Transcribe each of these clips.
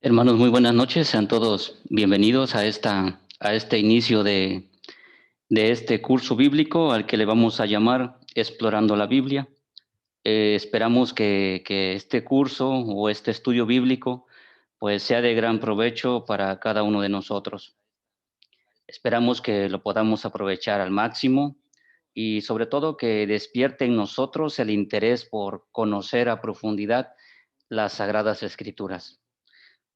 Hermanos, muy buenas noches. Sean todos bienvenidos a este inicio de este curso bíblico al que le vamos a llamar Explorando la Biblia. Esperamos que este curso o este estudio bíblico pues sea de gran provecho para cada uno de nosotros. Esperamos que lo podamos aprovechar al máximo y sobre todo que despierte en nosotros el interés por conocer a profundidad las Sagradas Escrituras.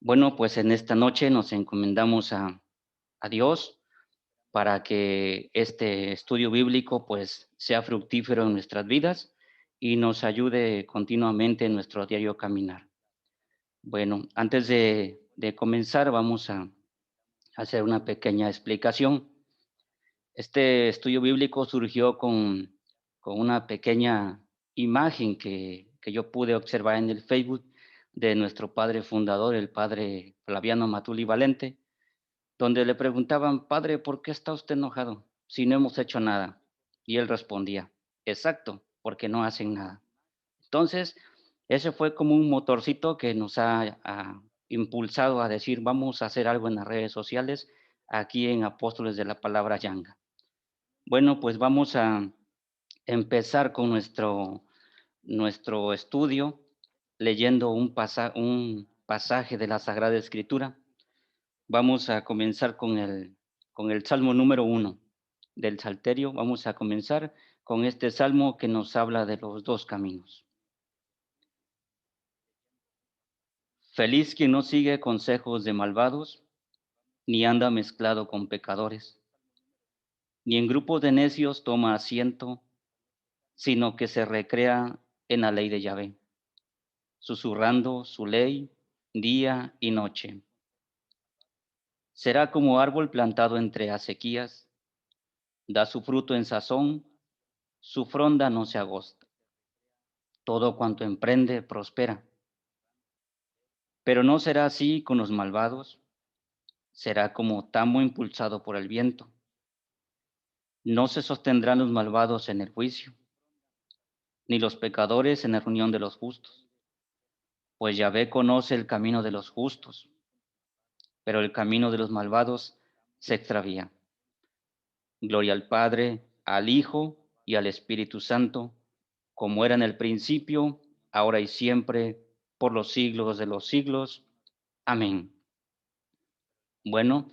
Bueno, pues en esta noche nos encomendamos a Dios para que este estudio bíblico pues sea fructífero en nuestras vidas y nos ayude continuamente en nuestro diario caminar. Bueno, antes de comenzar vamos a hacer una pequeña explicación. Este estudio bíblico surgió con una pequeña imagen que yo pude observar en el Facebook de nuestro padre fundador, el padre Flaviano Matuli Valente, donde le preguntaban: padre, ¿por qué está usted enojado si no hemos hecho nada? Y él respondía: exacto, porque no hacen nada. Entonces, ese fue como un motorcito que nos ha impulsado a decir: vamos a hacer algo en las redes sociales aquí en Apóstoles de la Palabra Yanga. Bueno, pues vamos a empezar con nuestro estudio leyendo un pasaje de la Sagrada Escritura. Vamos a comenzar con el Salmo número 1 del Salterio. Vamos a comenzar con este salmo que nos habla de los dos caminos. Feliz quien no sigue consejos de malvados, ni anda mezclado con pecadores, ni en grupos de necios toma asiento, sino que se recrea en la ley de Yahvé, susurrando su ley día y noche. Será como árbol plantado entre acequias, da su fruto en sazón, su fronda no se agosta. Todo cuanto emprende prospera. Pero no será así con los malvados, será como tamo impulsado por el viento. No se sostendrán los malvados en el juicio, ni los pecadores en la reunión de los justos, pues Yahvé conoce el camino de los justos, pero el camino de los malvados se extravía. Gloria al Padre, al Hijo y al Espíritu Santo, como era en el principio, ahora y siempre, por los siglos de los siglos. Amén. Bueno,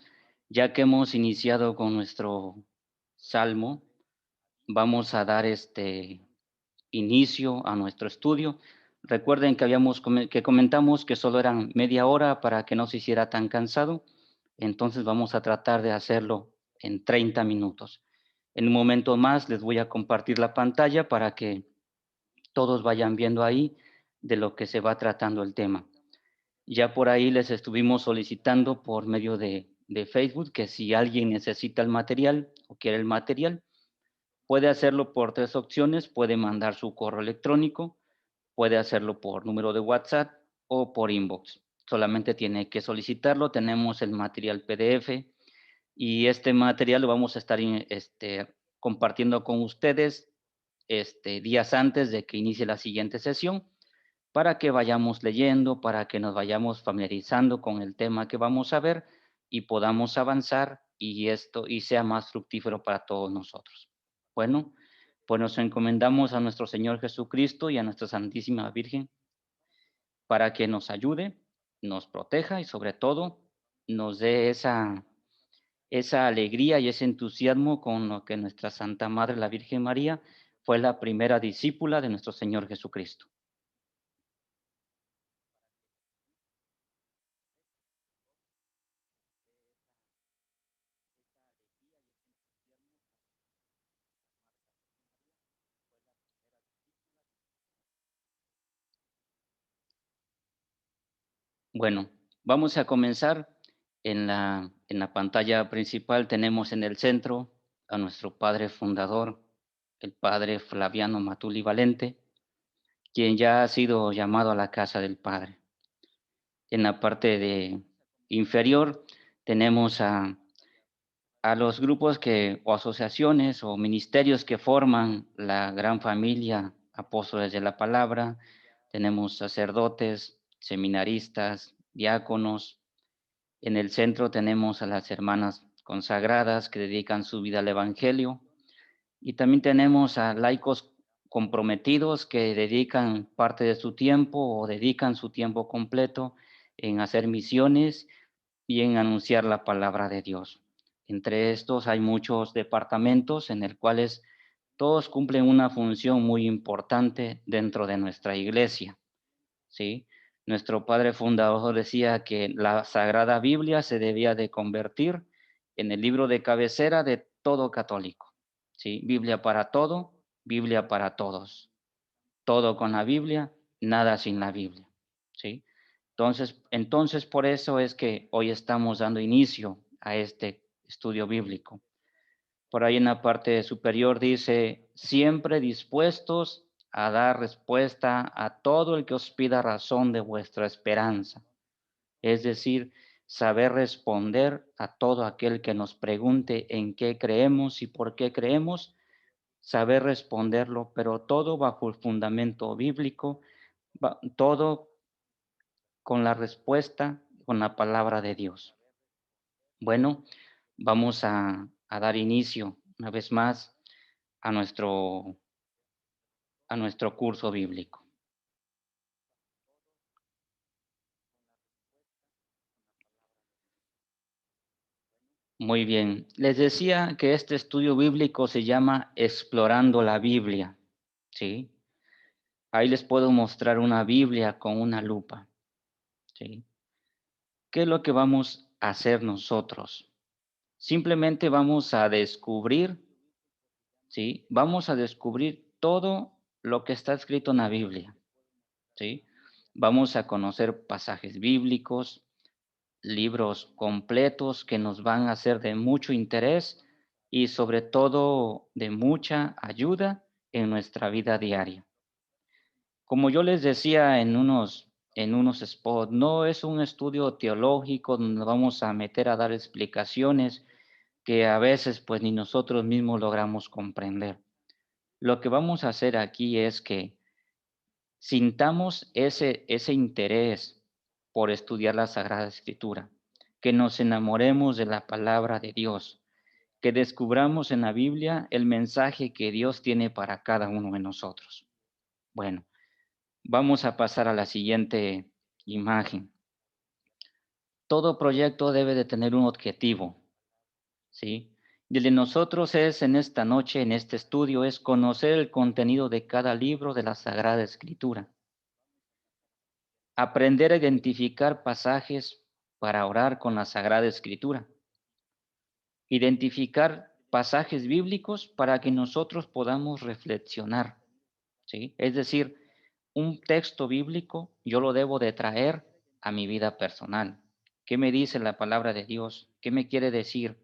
ya que hemos iniciado con nuestro salmo, vamos a dar este inicio a nuestro estudio. Recuerden que que comentamos que solo eran media hora para que no se hiciera tan cansado, entonces vamos a tratar de hacerlo en 30 minutos. En un momento más les voy a compartir la pantalla para que todos vayan viendo ahí de lo que se va tratando el tema. Ya por ahí les estuvimos solicitando por medio de Facebook que si alguien necesita el material o quiere el material, puede hacerlo por tres opciones. Puede mandar su correo electrónico, puede hacerlo por número de WhatsApp o por inbox. Solamente tiene que solicitarlo. Tenemos el material PDF y este material lo vamos a estar compartiendo con ustedes días antes de que inicie la siguiente sesión, para que vayamos leyendo, para que nos vayamos familiarizando con el tema que vamos a ver y podamos avanzar y sea más fructífero para todos nosotros. Bueno, pues nos encomendamos a nuestro Señor Jesucristo y a nuestra Santísima Virgen para que nos ayude, nos proteja y sobre todo nos dé esa alegría y ese entusiasmo con lo que nuestra Santa Madre, la Virgen María, fue la primera discípula de nuestro Señor Jesucristo. Bueno, vamos a comenzar. En la pantalla principal tenemos en el centro a nuestro padre fundador, el padre Flaviano Matuli Valente, quien ya ha sido llamado a la casa del Padre. En la parte inferior tenemos a los grupos o asociaciones o ministerios que forman la gran familia Apóstoles de la Palabra. Tenemos sacerdotes, seminaristas, diáconos. En el centro tenemos a las hermanas consagradas que dedican su vida al Evangelio. Y también tenemos a laicos comprometidos que dedican parte de su tiempo o dedican su tiempo completo en hacer misiones y en anunciar la palabra de Dios. Entre estos hay muchos departamentos en los cuales todos cumplen una función muy importante dentro de nuestra iglesia, ¿sí? Nuestro padre fundador decía que la Sagrada Biblia se debía de convertir en el libro de cabecera de todo católico, ¿sí? Biblia para todo, Biblia para todos. Todo con la Biblia, nada sin la Biblia, ¿sí? Entonces por eso es que hoy estamos dando inicio a este estudio bíblico. Por ahí en la parte superior dice, siempre dispuestos a dar respuesta a todo el que os pida razón de vuestra esperanza. Es decir, saber responder a todo aquel que nos pregunte en qué creemos y por qué creemos, saber responderlo, pero todo bajo el fundamento bíblico, todo con la respuesta, con la palabra de Dios. Bueno, vamos a dar inicio una vez más a nuestro curso bíblico. Muy bien, les decía que este estudio bíblico se llama Explorando la Biblia, ¿sí? Ahí les puedo mostrar una Biblia con una lupa, ¿sí? ¿Qué es lo que vamos a hacer nosotros? Simplemente vamos a descubrir, ¿sí? Vamos a descubrir todo lo que está escrito en la Biblia, ¿sí? Vamos a conocer pasajes bíblicos, libros completos que nos van a ser de mucho interés y sobre todo de mucha ayuda en nuestra vida diaria. Como yo les decía en unos spots, no es un estudio teológico donde nos vamos a meter a dar explicaciones que a veces pues ni nosotros mismos logramos comprender. Lo que vamos a hacer aquí es que sintamos ese interés por estudiar la Sagrada Escritura, que nos enamoremos de la palabra de Dios, que descubramos en la Biblia el mensaje que Dios tiene para cada uno de nosotros. Bueno, vamos a pasar a la siguiente imagen. Todo proyecto debe de tener un objetivo, ¿sí? Y el de nosotros es en esta noche, en este estudio, es conocer el contenido de cada libro de la Sagrada Escritura. Aprender a identificar pasajes para orar con la Sagrada Escritura. Identificar pasajes bíblicos para que nosotros podamos reflexionar, ¿sí? Es decir, un texto bíblico yo lo debo de traer a mi vida personal. ¿Qué me dice la palabra de Dios? ¿Qué me quiere decir?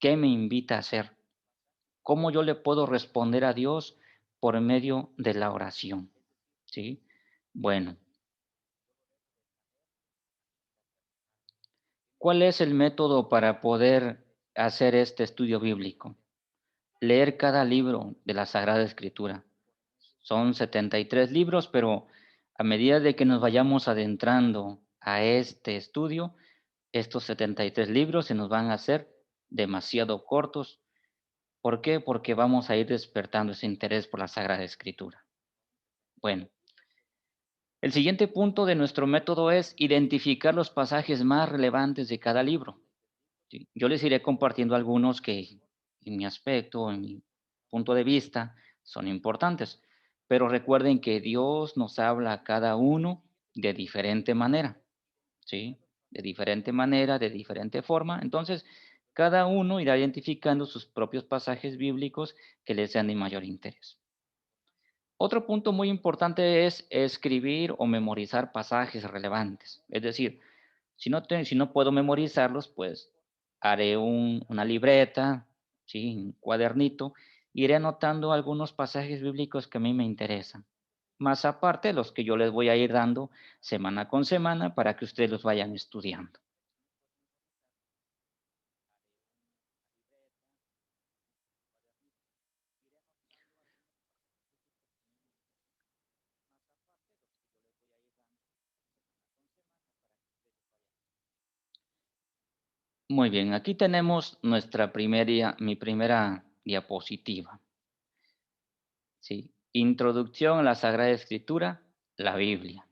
¿Qué me invita a hacer? ¿Cómo yo le puedo responder a Dios por medio de la oración? ¿Sí? Bueno, ¿cuál es el método para poder hacer este estudio bíblico? Leer cada libro de la Sagrada Escritura. Son 73 libros, pero a medida de que nos vayamos adentrando a este estudio, estos 73 libros se nos van a hacer demasiado cortos. ¿Por qué? Porque vamos a ir despertando ese interés por la Sagrada Escritura. Bueno, el siguiente punto de nuestro método es identificar los pasajes más relevantes de cada libro. ¿Sí? Yo les iré compartiendo algunos que en mi aspecto, en mi punto de vista, son importantes. Pero recuerden que Dios nos habla a cada uno de diferente manera, ¿sí? De diferente manera, de diferente forma. Entonces, cada uno irá identificando sus propios pasajes bíblicos que les sean de mayor interés. Otro punto muy importante es escribir o memorizar pasajes relevantes. Es decir, si no puedo memorizarlos, pues haré una libreta, ¿sí? Un cuadernito, iré anotando algunos pasajes bíblicos que a mí me interesan. Más aparte, los que yo les voy a ir dando semana con semana para que ustedes los vayan estudiando. Muy bien, aquí tenemos mi primera diapositiva. ¿Sí? Introducción a la Sagrada Escritura, la Biblia.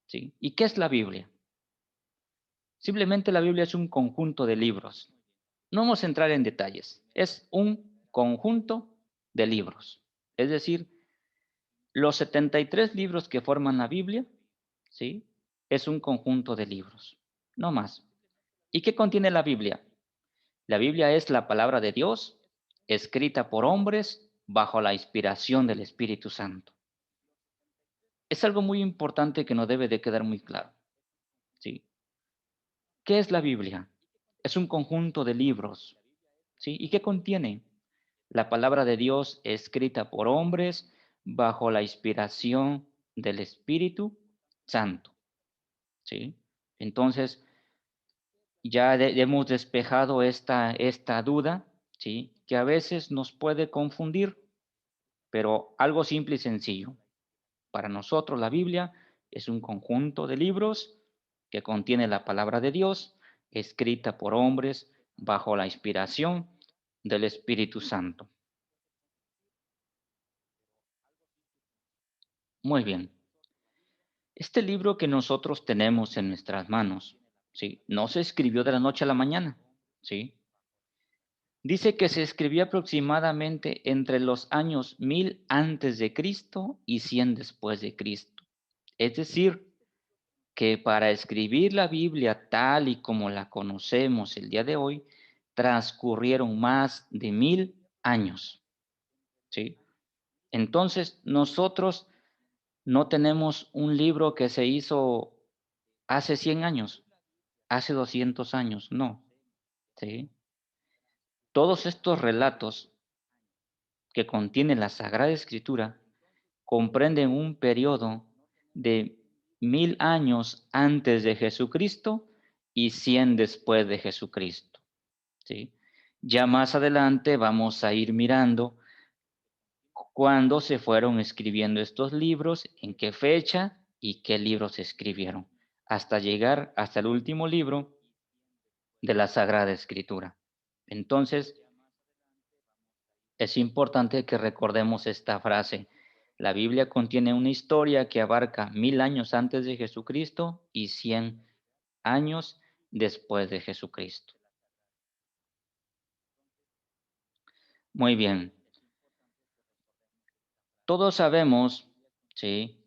¿Sí? ¿Y qué es la Biblia? Simplemente la Biblia es un conjunto de libros. No vamos a entrar en detalles. Es un conjunto de libros. Es decir, los 73 libros que forman la Biblia, ¿sí? Es un conjunto de libros. No más. ¿Y qué contiene la Biblia? La Biblia es la palabra de Dios, escrita por hombres bajo la inspiración del Espíritu Santo. Es algo muy importante que nos debe de quedar muy claro, ¿sí? ¿Qué es la Biblia? Es un conjunto de libros, ¿sí? ¿Y qué contiene? La palabra de Dios escrita por hombres bajo la inspiración del Espíritu Santo, ¿sí? Entonces, ya hemos despejado esta duda, ¿sí? Que a veces nos puede confundir, pero algo simple y sencillo. Para nosotros la Biblia es un conjunto de libros que contiene la palabra de Dios, escrita por hombres bajo la inspiración del Espíritu Santo. Muy bien. Este libro que nosotros tenemos en nuestras manos, ¿sí? No se escribió de la noche a la mañana, ¿sí? Dice que se escribió aproximadamente entre los años 1000 antes de Cristo y 100 después de Cristo. Es decir, que para escribir la Biblia tal y como la conocemos el día de hoy, transcurrieron más de 1000 años, ¿sí? Entonces, nosotros no tenemos un libro que se hizo hace 100 años, hace 200 años, no, ¿sí? Todos estos relatos que contiene la Sagrada Escritura comprenden un periodo de 1000 años antes de Jesucristo y 100 después de Jesucristo, ¿sí? Ya más adelante vamos a ir mirando cuándo se fueron escribiendo estos libros, en qué fecha y qué libros se escribieron, hasta llegar hasta el último libro de la Sagrada Escritura. Entonces, es importante que recordemos esta frase. La Biblia contiene una historia que abarca 1000 años antes de Jesucristo y 100 años después de Jesucristo. Muy bien. Todos sabemos, sí,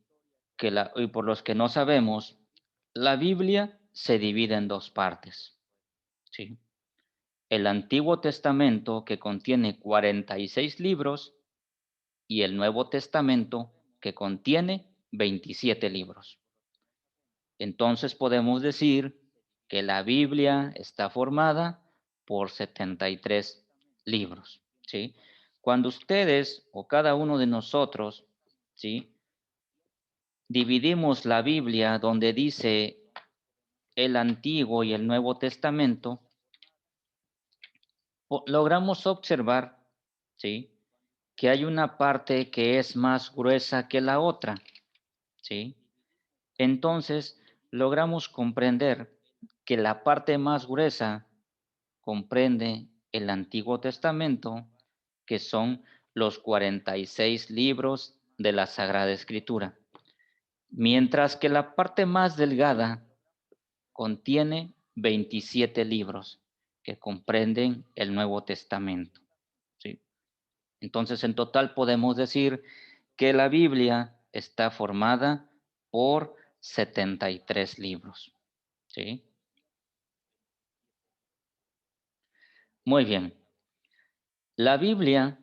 y por los que no sabemos, la Biblia se divide en dos partes, sí. El Antiguo Testamento, que contiene 46 libros, y el Nuevo Testamento, que contiene 27 libros. Entonces podemos decir que la Biblia está formada por 73 libros, ¿sí? Cuando ustedes o cada uno de nosotros, ¿sí? Dividimos la Biblia donde dice el Antiguo y el Nuevo Testamento, logramos observar, ¿sí? Que hay una parte que es más gruesa que la otra, ¿sí? Entonces, logramos comprender que la parte más gruesa comprende el Antiguo Testamento, que son los 46 libros de la Sagrada Escritura, mientras que la parte más delgada contiene 27 libros que comprenden el Nuevo Testamento, ¿sí? Entonces, en total podemos decir que la Biblia está formada por 73 libros, ¿sí? Muy bien. La Biblia,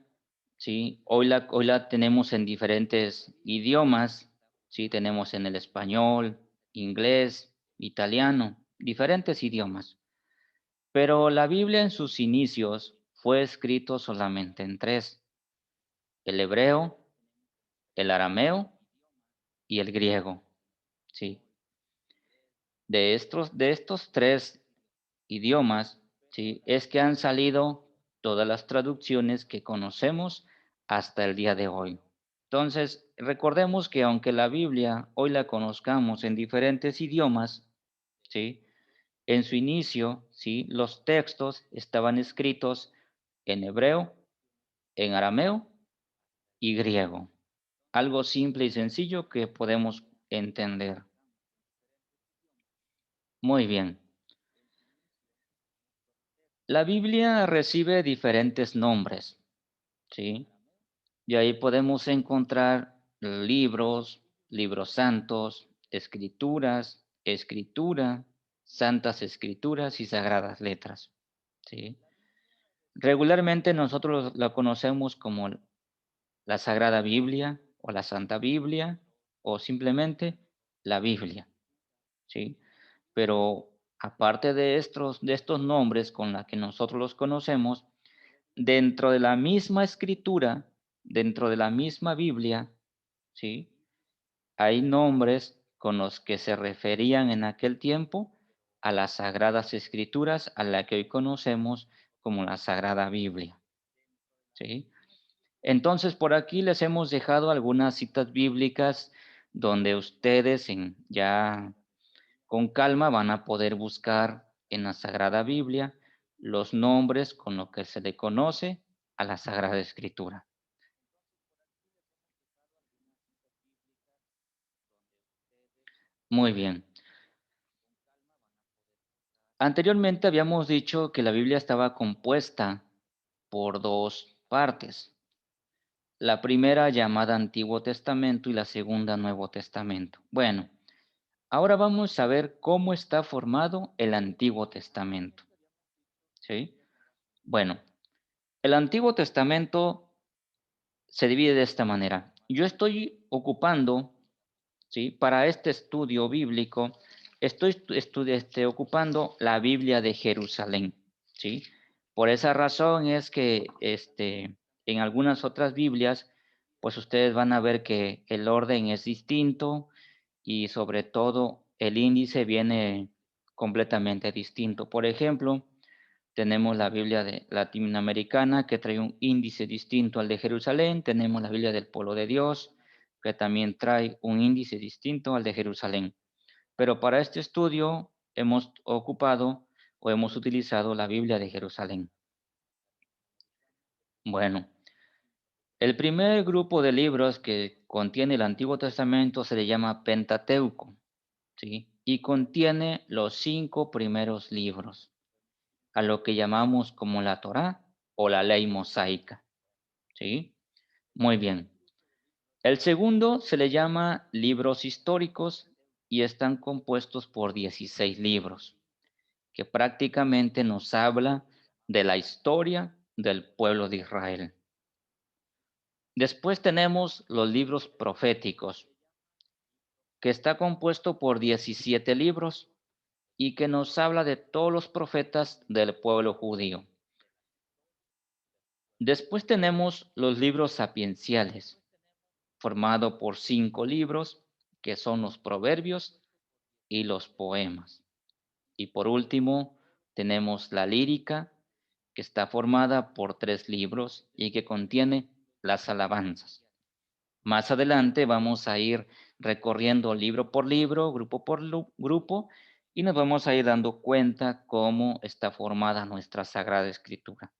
¿sí? Hoy la tenemos en diferentes idiomas, ¿sí? Tenemos en el español, inglés, italiano, diferentes idiomas. Pero la Biblia en sus inicios fue escrito solamente en tres: el hebreo, el arameo y el griego, ¿sí? De estos tres idiomas, ¿sí? Es que han salido todas las traducciones que conocemos hasta el día de hoy. Entonces, recordemos que aunque la Biblia hoy la conozcamos en diferentes idiomas, ¿sí? En su inicio, ¿sí? Los textos estaban escritos en hebreo, en arameo y griego. Algo simple y sencillo que podemos entender. Muy bien. La Biblia recibe diferentes nombres, ¿sí? Y ahí podemos encontrar libros, libros santos, escrituras, escritura, santas escrituras y sagradas letras, ¿sí? Regularmente nosotros la conocemos como la Sagrada Biblia o la Santa Biblia o simplemente la Biblia, ¿sí? Pero aparte de estos nombres con los que nosotros los conocemos, dentro de la misma escritura, dentro de la misma Biblia, ¿sí? Hay nombres con los que se referían en aquel tiempo a las sagradas escrituras, a la que hoy conocemos como la Sagrada Biblia, ¿sí? Entonces, por aquí les hemos dejado algunas citas bíblicas donde ustedes ya con calma van a poder buscar en la Sagrada Biblia los nombres con los que se le conoce a la Sagrada Escritura. Muy bien. Anteriormente habíamos dicho que la Biblia estaba compuesta por dos partes. La primera llamada Antiguo Testamento y la segunda Nuevo Testamento. Bueno, ahora vamos a ver cómo está formado el Antiguo Testamento. ¿Sí? Bueno, el Antiguo Testamento se divide de esta manera. Yo estoy ocupando, ¿sí? Para este estudio bíblico, ocupando la Biblia de Jerusalén, ¿sí? Por esa razón es que en algunas otras Biblias, pues ustedes van a ver que el orden es distinto y sobre todo el índice viene completamente distinto. Por ejemplo, tenemos la Biblia latinoamericana que trae un índice distinto al de Jerusalén. Tenemos la Biblia del Pueblo de Dios que también trae un índice distinto al de Jerusalén. Pero para este estudio hemos ocupado o hemos utilizado la Biblia de Jerusalén. Bueno, el primer grupo de libros que contiene el Antiguo Testamento se le llama Pentateuco, ¿sí? Y contiene los 5 primeros libros, a lo que llamamos como la Torá o la ley mosaica, ¿sí? Muy bien. El segundo se le llama libros históricos y están compuestos por 16 libros, que prácticamente nos habla de la historia del pueblo de Israel. Después tenemos los libros proféticos, que está compuesto por 17 libros y que nos habla de todos los profetas del pueblo judío. Después tenemos los libros sapienciales, formado por 5 libros, que son los proverbios y los poemas. Y por último, tenemos la lírica, que está formada por 3 libros y que contiene las alabanzas. Más adelante vamos a ir recorriendo libro por libro, grupo por grupo, y nos vamos a ir dando cuenta cómo está formada nuestra Sagrada Escritura.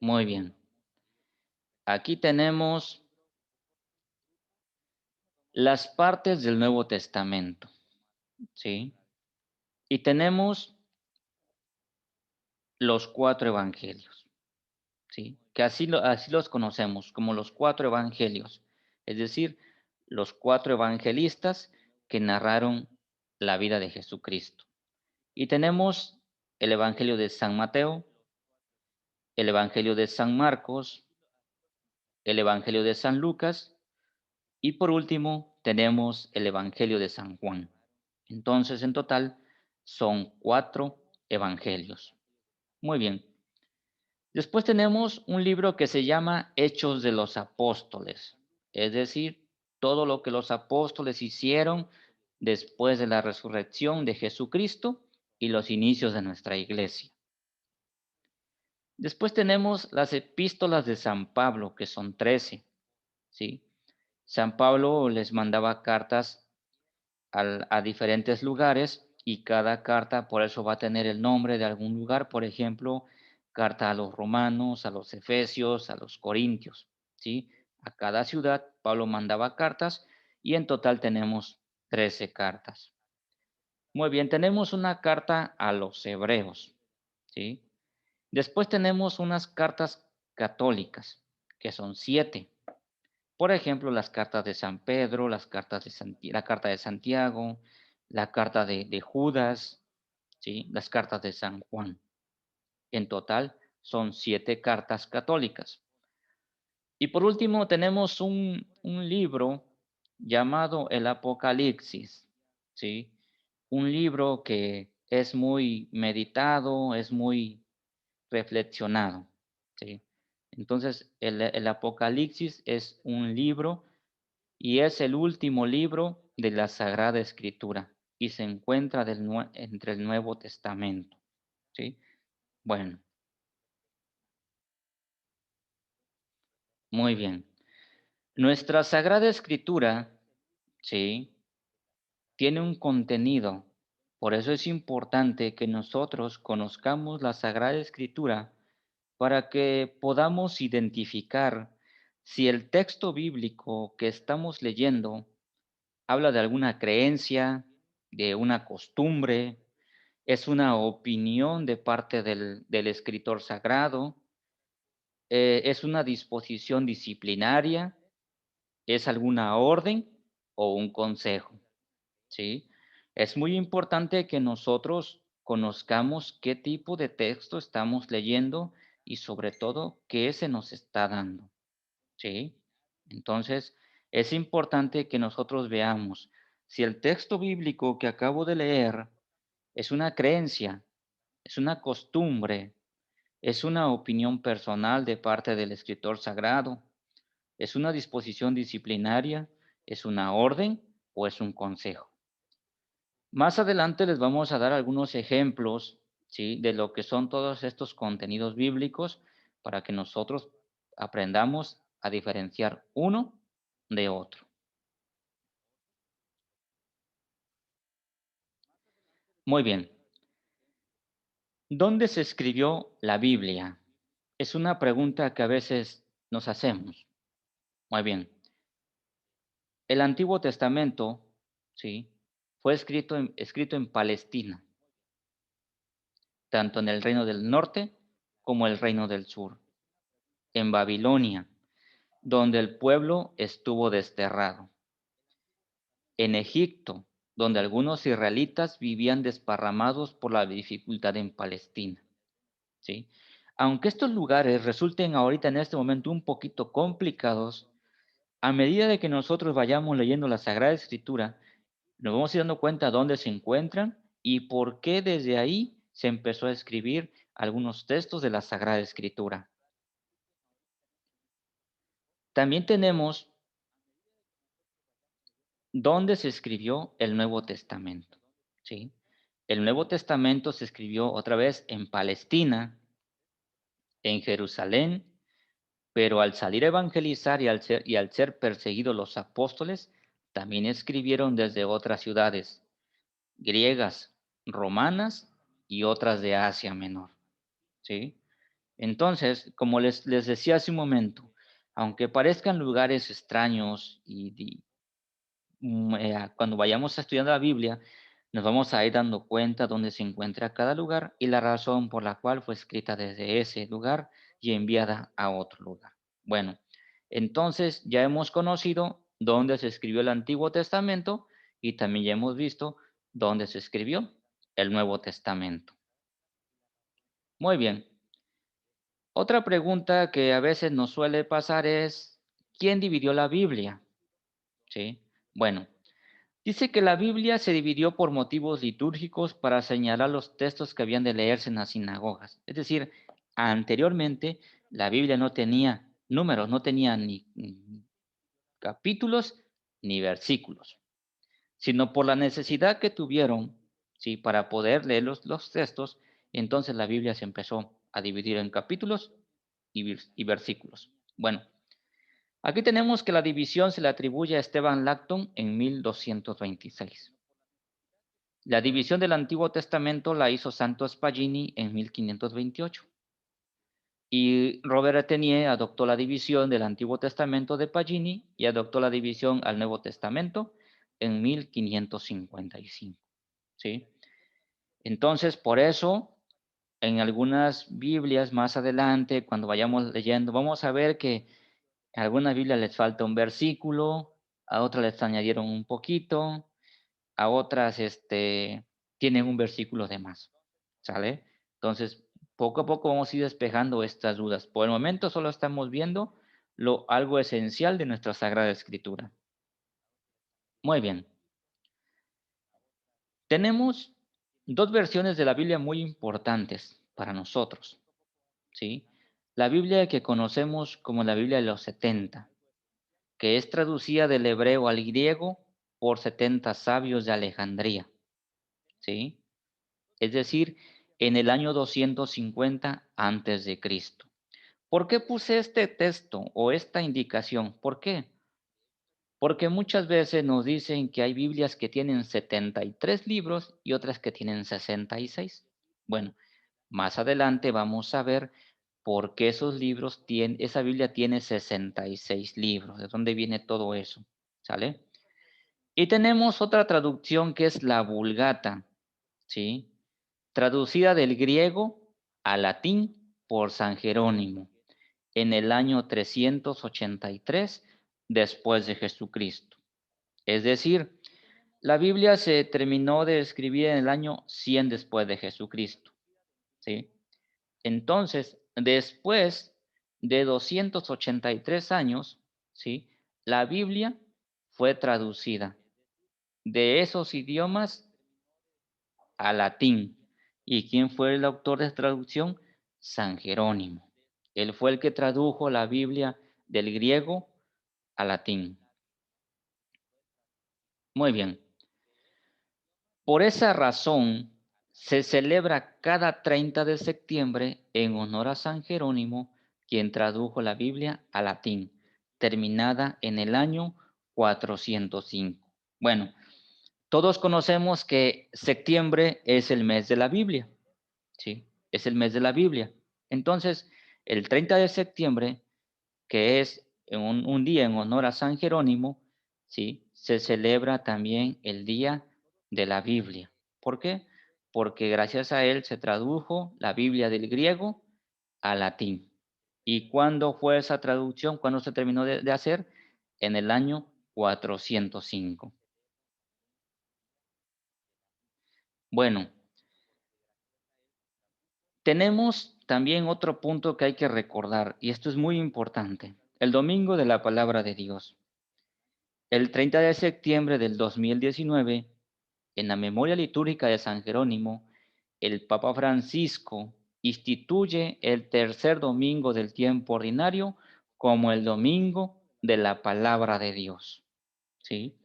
Muy bien. Aquí tenemos las partes del Nuevo Testamento, ¿sí? Y tenemos los 4 evangelios, ¿sí? Que así los conocemos como los 4 evangelios, es decir, los 4 evangelistas que narraron la vida de Jesucristo. Y tenemos el Evangelio de San Mateo, el Evangelio de San Marcos, el Evangelio de San Lucas y por último tenemos el Evangelio de San Juan. Entonces, en total son 4 evangelios. Muy bien. Después tenemos un libro que se llama Hechos de los Apóstoles, es decir, todo lo que los apóstoles hicieron después de la resurrección de Jesucristo y los inicios de nuestra iglesia. Después tenemos las epístolas de San Pablo, que son 13, ¿sí? San Pablo les mandaba cartas a diferentes lugares y cada carta por eso va a tener el nombre de algún lugar, por ejemplo, carta a los romanos, a los efesios, a los corintios, ¿sí? A cada ciudad Pablo mandaba cartas y en total tenemos 13 cartas. Muy bien, tenemos una carta a los hebreos, ¿sí? Después tenemos unas cartas católicas, que son 7. Por ejemplo, las cartas de San Pedro, las cartas de la carta de Santiago, la carta de Judas, ¿sí? Las cartas de San Juan. En total son 7 cartas católicas. Y por último tenemos un libro llamado el Apocalipsis, ¿sí? Un libro que es muy meditado, es muy reflexionado, ¿sí? Entonces, el Apocalipsis es un libro y es el último libro de la Sagrada Escritura y se encuentra entre el Nuevo Testamento, ¿sí? Bueno, muy bien. Nuestra Sagrada Escritura, ¿sí? Tiene un contenido. Por eso es importante que nosotros conozcamos la Sagrada Escritura para que podamos identificar si el texto bíblico que estamos leyendo habla de alguna creencia, de una costumbre, es una opinión de parte del escritor sagrado, es una disposición disciplinaria, es alguna orden o un consejo, ¿sí? Es muy importante que nosotros conozcamos qué tipo de texto estamos leyendo y sobre todo qué se nos está dando, ¿sí? Entonces, es importante que nosotros veamos si el texto bíblico que acabo de leer es una creencia, es una costumbre, es una opinión personal de parte del escritor sagrado, es una disposición disciplinaria, es una orden o es un consejo. Más adelante les vamos a dar algunos ejemplos, ¿sí? De lo que son todos estos contenidos bíblicos para que nosotros aprendamos a diferenciar uno de otro. Muy bien. ¿Dónde se escribió la Biblia? Es una pregunta que a veces nos hacemos. Muy bien. El Antiguo Testamento, ¿sí? Fue escrito en Palestina, tanto en el reino del norte como el reino del sur, en Babilonia, donde el pueblo estuvo desterrado, en Egipto, donde algunos israelitas vivían desparramados por la dificultad en Palestina, ¿sí? Aunque estos lugares resulten ahorita en este momento un poquito complicados, a medida de que nosotros vayamos leyendo la Sagrada Escritura, nos vamos a ir dando cuenta dónde se encuentran y por qué desde ahí se empezó a escribir algunos textos de la Sagrada Escritura. También tenemos dónde se escribió el Nuevo Testamento, ¿sí? El Nuevo Testamento se escribió otra vez en Palestina, en Jerusalén, pero al salir a evangelizar y al ser perseguidos los apóstoles, también escribieron desde otras ciudades griegas, romanas y otras de Asia Menor, ¿sí? Entonces, como les decía hace un momento, aunque parezcan lugares extraños cuando vayamos a estudiar la Biblia, nos vamos a ir dando cuenta dónde se encuentra cada lugar y la razón por la cual fue escrita desde ese lugar y enviada a otro lugar. Bueno, entonces ya hemos conocido dónde se escribió el Antiguo Testamento y también ya hemos visto dónde se escribió el Nuevo Testamento. Muy bien. Otra pregunta que a veces nos suele pasar es, ¿quién dividió la Biblia? ¿Sí? Bueno, dice que la Biblia se dividió por motivos litúrgicos para señalar los textos que habían de leerse en las sinagogas. Es decir, anteriormente la Biblia no tenía números, no tenía ni capítulos ni versículos, sino por la necesidad que tuvieron, ¿sí? Para poder leer los textos, entonces la Biblia se empezó a dividir en capítulos y versículos. Bueno, Aquí tenemos que la división se le atribuye a Esteban Lacton en 1226. La división del Antiguo Testamento la hizo Santo Spagini en 1528. Y Robert Atenier adoptó la división del Antiguo Testamento de Pagini y adoptó la división al Nuevo Testamento en 1555. ¿Sí? Entonces, por eso, en algunas Biblias más adelante, cuando vayamos leyendo, vamos a ver que a algunas Biblias les falta un versículo, a otras les añadieron un poquito, a otras tienen un versículo de más. ¿Sale? Entonces, poco a poco vamos a ir despejando estas dudas. Por el momento solo estamos viendo algo esencial de nuestra Sagrada Escritura. Muy bien. Tenemos dos versiones de la Biblia muy importantes para nosotros, ¿sí? La Biblia que conocemos como la Biblia de los 70, que es traducida del hebreo al griego por 70 sabios de Alejandría, ¿sí? Es decir, en el año 250 antes de Cristo. ¿Por qué puse este texto o esta indicación? ¿Por qué? Porque muchas veces nos dicen que hay Biblias que tienen 73 libros y otras que tienen 66. Bueno, más adelante vamos a ver por qué esos libros tienen, esa Biblia tiene 66 libros, de dónde viene todo eso, ¿sale? Y tenemos otra traducción que es la Vulgata, ¿sí? Traducida del griego al latín por San Jerónimo en el año 383 después de Jesucristo. Es decir, la Biblia se terminó de escribir en el año 100 después de Jesucristo, ¿sí? Entonces, después de 283 años, ¿sí? La Biblia fue traducida de esos idiomas a latín. ¿Y quién fue el autor de esta traducción? San Jerónimo. Él fue el que tradujo la Biblia del griego a latín. Muy bien. Por esa razón, se celebra cada 30 de septiembre en honor a San Jerónimo, quien tradujo la Biblia a latín, terminada en el año 405. Bueno, todos conocemos que septiembre es el mes de la Biblia, ¿sí? Es el mes de la Biblia. Entonces, el 30 de septiembre, que es un día en honor a San Jerónimo, ¿sí? Se celebra también el Día de la Biblia. ¿Por qué? Porque gracias a él se tradujo la Biblia del griego al latín. ¿Y cuándo fue esa traducción? ¿Cuándo se terminó de hacer? En el año 405. Bueno, tenemos también otro punto que hay que recordar, y esto es muy importante, el domingo de la palabra de Dios. El 30 de septiembre del 2019, en la memoria litúrgica de San Jerónimo, el Papa Francisco instituye el tercer domingo del tiempo ordinario como el domingo de la palabra de Dios. ¿Sí?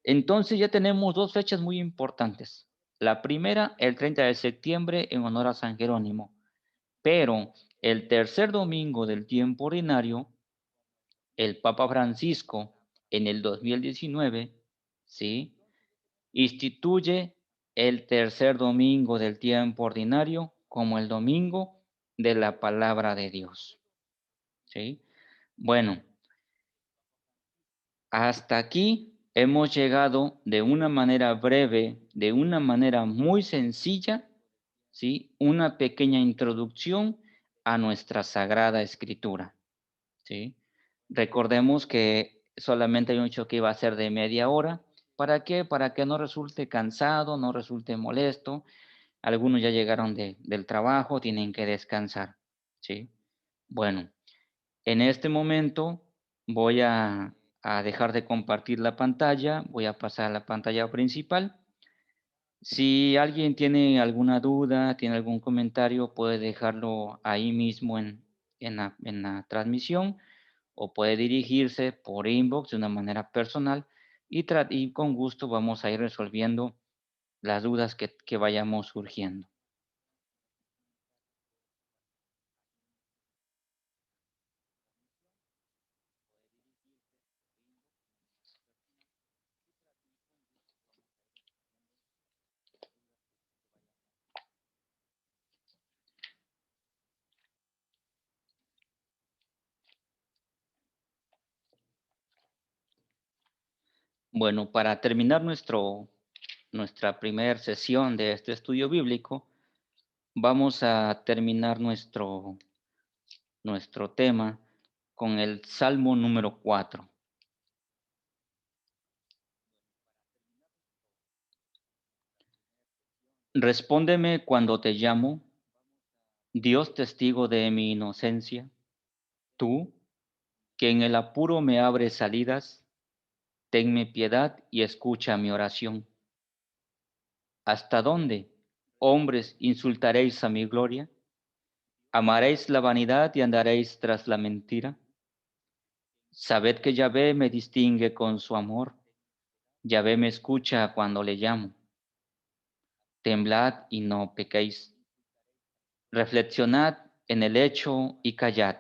Entonces ya tenemos dos fechas muy importantes. La primera, el 30 de septiembre, en honor a San Jerónimo. Pero el tercer domingo del tiempo ordinario, el Papa Francisco, en el 2019, ¿sí? Instituye el tercer domingo del tiempo ordinario como el domingo de la palabra de Dios, ¿sí? Bueno, hasta aquí hemos llegado de una manera breve, de una manera muy sencilla, ¿sí? Una pequeña introducción a nuestra Sagrada Escritura, ¿sí? Recordemos que solamente hay un hecho que iba a ser de media hora. ¿Para qué? Para que no resulte cansado, no resulte molesto. Algunos ya llegaron del trabajo, tienen que descansar, ¿sí? Bueno, en este momento voy a dejar de compartir la pantalla, voy a pasar a la pantalla principal. Si alguien tiene alguna duda, tiene algún comentario, puede dejarlo ahí mismo en la transmisión o puede dirigirse por inbox de una manera personal y con gusto vamos a ir resolviendo las dudas que vayamos surgiendo. Bueno, para terminar nuestra primera sesión de este estudio bíblico, vamos a terminar nuestro tema con el Salmo número 4. Respóndeme cuando te llamo, Dios testigo de mi inocencia, tú, que en el apuro me abres salidas, tenme piedad y escucha mi oración. ¿Hasta dónde, hombres, insultaréis a mi gloria? ¿Amaréis la vanidad y andaréis tras la mentira? Sabed que Yahvé me distingue con su amor, Yahvé me escucha cuando le llamo. Temblad y no pequéis. Reflexionad en el hecho y callad.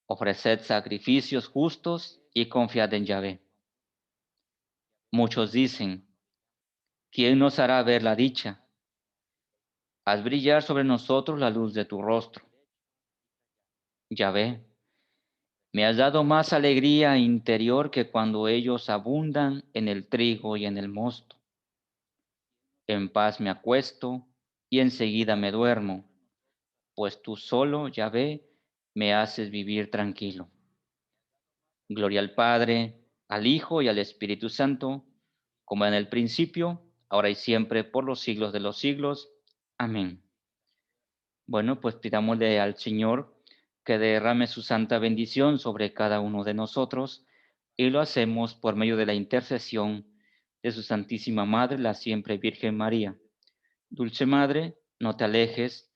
Ofreced sacrificios justos y confiad en Yahvé. Muchos dicen, ¿quién nos hará ver la dicha? Haz brillar sobre nosotros la luz de tu rostro. Yahvé, me has dado más alegría interior que cuando ellos abundan en el trigo y en el mosto. En paz me acuesto y enseguida me duermo, pues tú solo, Yahvé, me haces vivir tranquilo. Gloria al Padre, al Hijo y al Espíritu Santo, como en el principio, ahora y siempre, por los siglos de los siglos. Amén. Bueno, pues pidámosle al Señor que derrame su santa bendición sobre cada uno de nosotros y lo hacemos por medio de la intercesión de su Santísima Madre, la siempre Virgen María. Dulce Madre, no te alejes,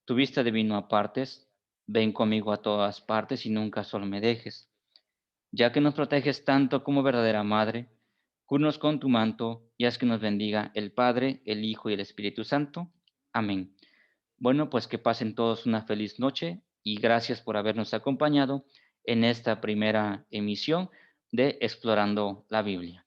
tu vista de mí no apartes, ven conmigo a todas partes y nunca solo me dejes. Ya que nos proteges tanto como verdadera Madre, cúbrenos con tu manto y haz que nos bendiga el Padre, el Hijo y el Espíritu Santo. Amén. Bueno, pues que pasen todos una feliz noche y gracias por habernos acompañado en esta primera emisión de Explorando la Biblia.